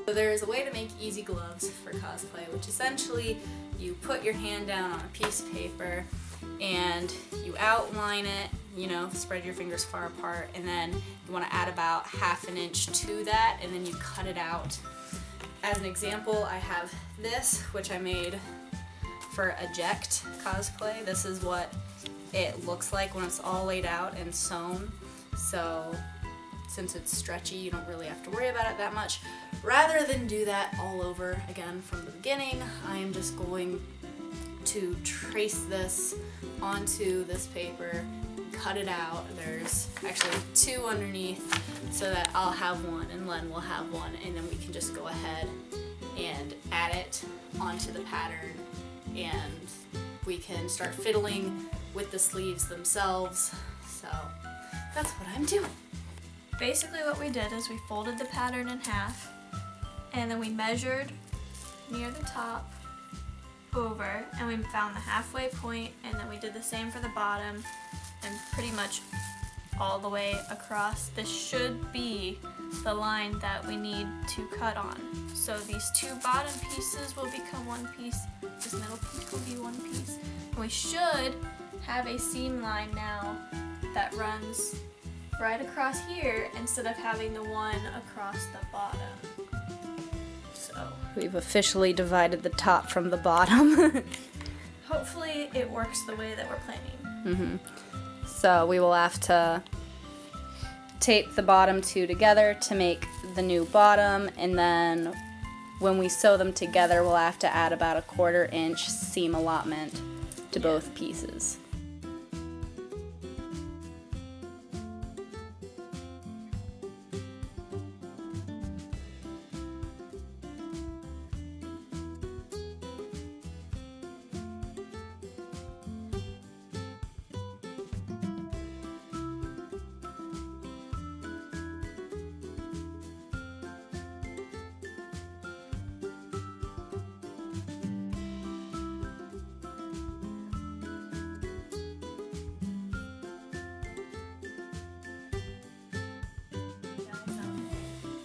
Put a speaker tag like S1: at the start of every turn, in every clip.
S1: So there is a way to make easy gloves for cosplay, which essentially you put your hand down on a piece of paper and you outline it, you know, spread your fingers far apart, and then you want to add about ½ an inch to that, and then you cut it out. As an example, I have this, which I made for Eject cosplay. This is what it looks like when it's all laid out and sewn. So since it's stretchy, you don't really have to worry about it that much. Rather than do that all over again from the beginning, I am just going to trace this onto this paper, cut it out. There's actually 2 underneath so that I'll have one and Len will have one, and then we can just go ahead and add it onto the pattern, and we can start fiddling with the sleeves themselves. So that's what I'm doing.
S2: Basically what we did is we folded the pattern in half, and then we measured near the top over, and we found the halfway point, and then we did the same for the bottom and pretty much all the way across. This should be the line that we need to cut on. So these 2 bottom pieces will become one piece, this middle piece will be one piece, and we should have a seam line now that runs right across here instead of having the one across the bottom. So
S1: we've officially divided the top from the bottom.
S2: Hopefully it works the way that we're planning.
S1: So we will have to tape the bottom 2 together to make the new bottom, and then when we sew them together we'll have to add about a ½ inch seam allotment to both pieces.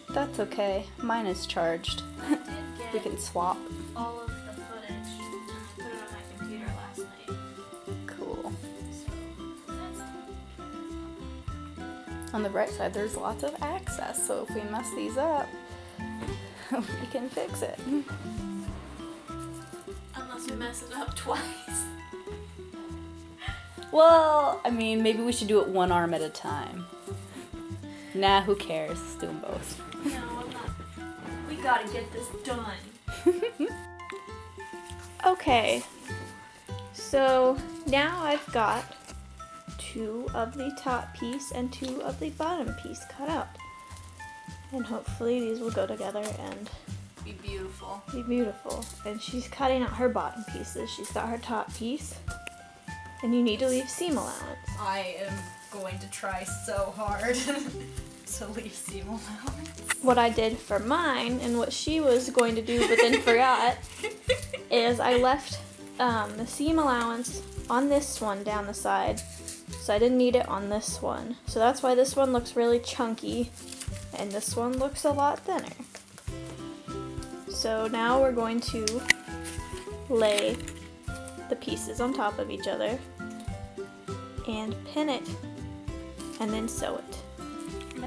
S1: That's okay. Mine is charged. We can swap.
S2: All of the footage and I put it on my computer last night.
S1: Cool.
S2: So that's
S1: On the bright side, there's lots of access, so if we mess these up, we can fix it.
S2: unless we mess it up twice.
S1: Well, I mean, maybe we should do it 1 arm at a time. Nah, who cares? Let's do them both.
S2: No, I'm not. We gotta get this done. Okay, so now I've got 2 of the top piece and 2 of the bottom piece cut out. And hopefully these will go together and
S1: Be beautiful.
S2: be beautiful. And she's cutting out her bottom pieces. She's got her top piece. And you need to leave seam allowance.
S1: I am going to try so hard to leave seam allowance.
S2: What I did for mine and what she was going to do but then forgot is I left the seam allowance on this one down the side, so I didn't need it on this one. So that's why this one looks really chunky and this one looks a lot thinner. So now we're going to lay the pieces on top of each other and pin it and then sew it.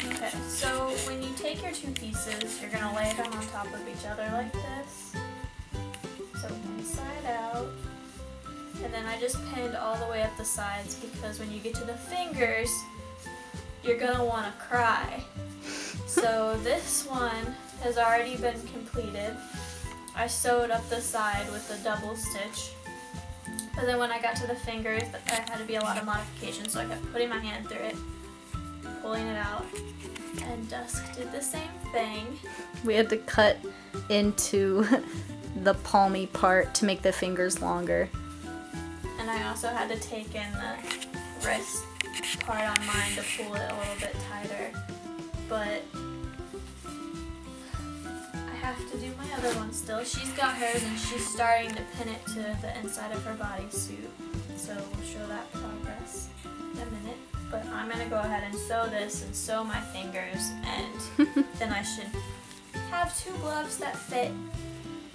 S2: Okay, so when you take your 2 pieces, you're going to lay them on top of each other like this. So inside out. And then I just pinned all the way up the sides because when you get to the fingers, you're going to want to cry. So this one has already been completed. I sewed up the side with a double stitch. But then when I got to the fingers, there had to be a lot of modification, so I kept putting my hand through it, pulling it out, and Dusk did the same thing.
S1: We had to cut into the palmy part to make the fingers longer.
S2: And I also had to take in the wrist part on mine to pull it a little bit tighter. But I have to do my other one still. She's got hers and she's starting to pin it to the inside of her bodysuit. So we'll show that progress in a minute. But I'm going to go ahead and sew this and sew my fingers, and then I should have 2 gloves that fit,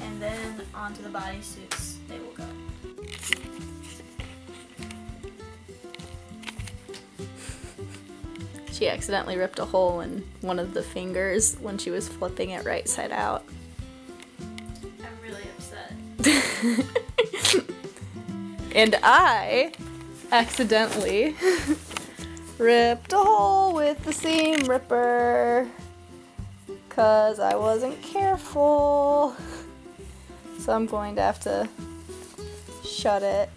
S2: and then onto the bodysuits they will go. She accidentally ripped a hole in one of the fingers when she was flipping it right side out. I'm really upset. And I accidentally ripped a hole with the seam ripper because I wasn't careful. So I'm going to have to shut it,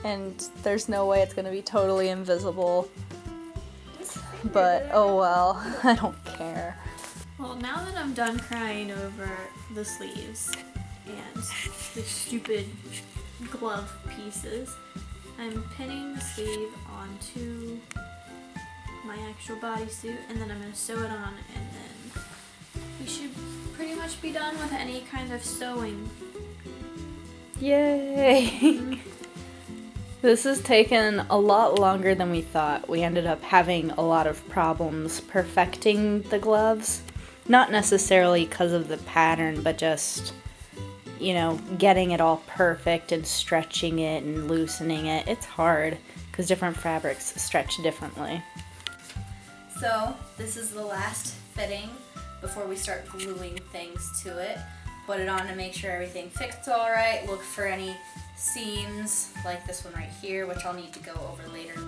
S2: and there's no way it's going to be totally invisible. But oh well, I don't care. Well, now that I'm done crying over the sleeves and the stupid glove pieces, I'm pinning the sleeve onto my actual bodysuit, and then I'm going to sew it on, and then we should pretty much be done with any kind of sewing. Yay! This has taken a lot longer than we thought. We ended up having a lot of problems perfecting the gloves. Not necessarily because of the pattern, but just, you know, getting it all perfect and stretching it and loosening it. It's hard because different fabrics stretch differently. So this is the last fitting before we start gluing things to it. Put it on to make sure everything fits all right. Look for any seams like this one right here, which I'll need to go over later.